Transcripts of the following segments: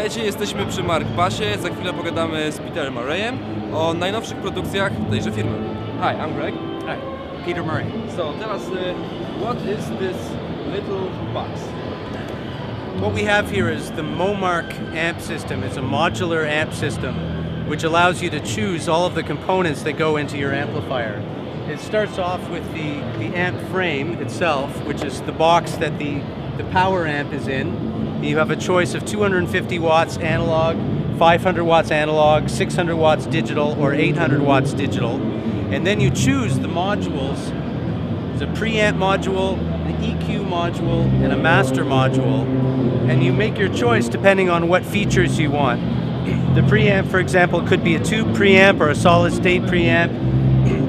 Witajcie, jesteśmy przy markbassie. Za chwilę pogadamy z Peterem Murrayem o najnowszych produkcjach tejże firmy. Hi, I'm Greg. Hi, Peter Murray. So tell us, what is this little box? What we have here is the Momark amp system. It's a modular amp system which allows you to choose all of the components that go into your amplifier. It starts off with the amp frame itself, which is the box that the power amp is in. You have a choice of 250 watts analog, 500 watts analog, 600 watts digital, or 800 watts digital. And then you choose the modules. There's a preamp module, an EQ module, and a master module. And you make your choice depending on what features you want. The preamp, for example, could be a tube preamp or a solid state preamp.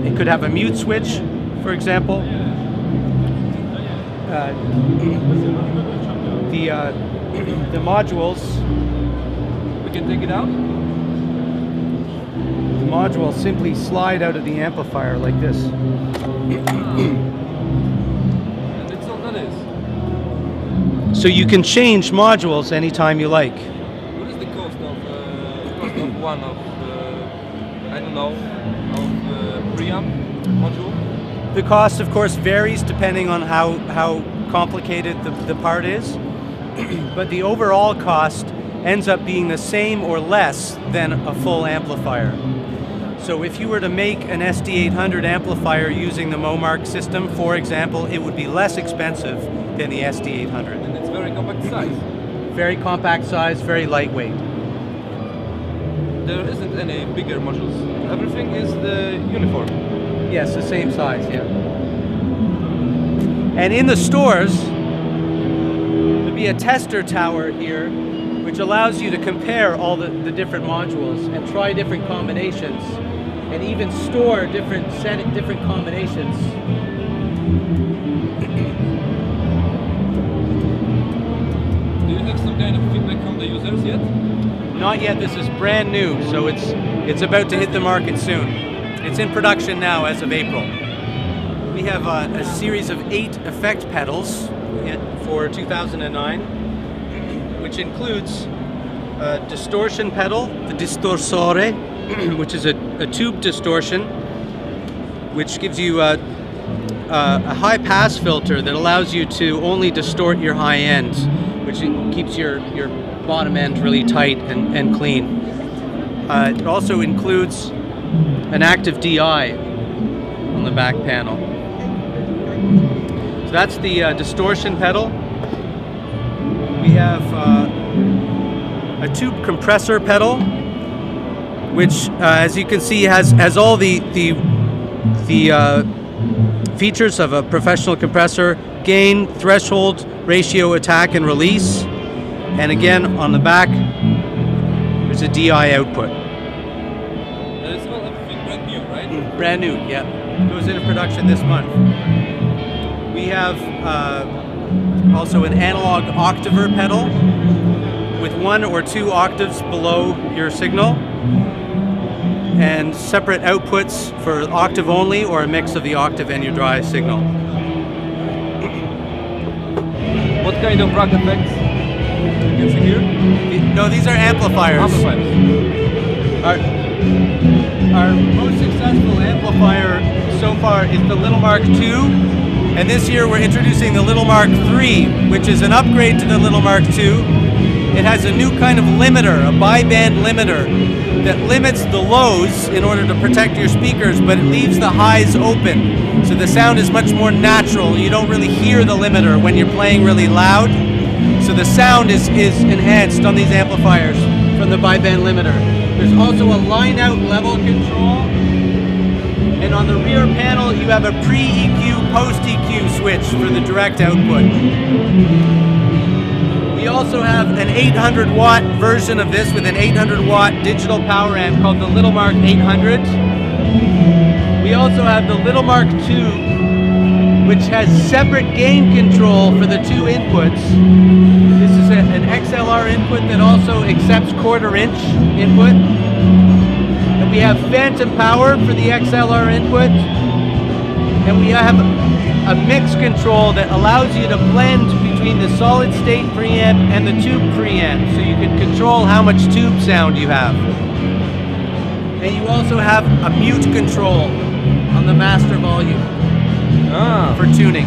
It could have a mute switch, for example. The modules, We can take it out. the modules simply slide out of the amplifier like this. And that's all that is. So you can change modules anytime you like. What is the cost of one of I don't know, of preamp module? The cost, of course, varies depending on how complicated the part is, but the overall cost ends up being the same or less than a full amplifier. So if you were to make an SD800 amplifier using the Momark system, for example, it would be less expensive than the SD800. And it's very compact size. Very compact size, very lightweight. There isn't any bigger modules. Everything is the uniform. Yes, the same size, yeah. And in the stores, there'll be a tester tower here, which allows you to compare all the different modules and try different combinations, and even store different combinations. Do you have some kind of feedback from the users yet? Not yet. This is brand new, so it's about to hit the market soon. It's in production now as of April. We have a series of 8 effect pedals for 2009, which includes a distortion pedal, the distorsore, which is a tube distortion, which gives you a high pass filter that allows you to only distort your high end, which keeps your bottom end really tight and clean. It also includes an active DI on the back panel. So that's the distortion pedal. We have a tube compressor pedal, which, as you can see, has all the features of a professional compressor: gain, threshold, ratio, attack, and release. And again, on the back, there's a DI output. And it's all everything brand new, right? Brand new, yeah. Goes into production this month. We have also an analog octaver pedal with 1 or 2 octaves below your signal, and separate outputs for octave only or a mix of the octave and your dry signal. What kind of rock effects you can see here? No, these are amplifiers. Amplifiers. Our most successful amplifier so far is the Little Mark II, and this year we're introducing the Little Mark III, which is an upgrade to the Little Mark II. It has a new kind of limiter, a bi-band limiter, that limits the lows in order to protect your speakers, but it leaves the highs open. So the sound is much more natural. You don't really hear the limiter when you're playing really loud. So the sound is enhanced on these amplifiers from the bi-band limiter. There's also a line-out level control. And on the rear panel, you have a pre-EQ, post-EQ switch for the direct output. We also have an 800 watt version of this with an 800 watt digital power amp called the Little Mark 800. We also have the Little Mark II, which has separate gain control for the 2 inputs. This is an XLR input that also accepts 1/4 inch input. And we have phantom power for the XLR input. And we have a mix control that allows you to blend between between the solid state preamp and the tube preamp, so you can control how much tube sound you have. And you also have a mute control on the master volume for tuning.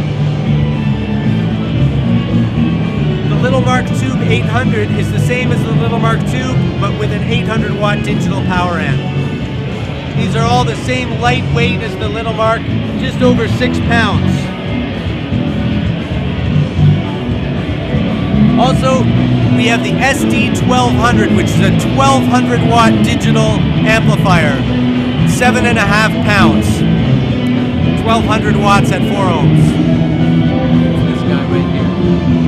The Little Mark Tube 800 is the same as the Little Mark Tube, but with an 800 watt digital power amp. These are all the same lightweight as the Little Mark, just over 6 pounds. Also, we have the SD1200, which is a 1200 watt digital amplifier, 7.5 pounds, 1200 watts at 4 ohms. This guy right here.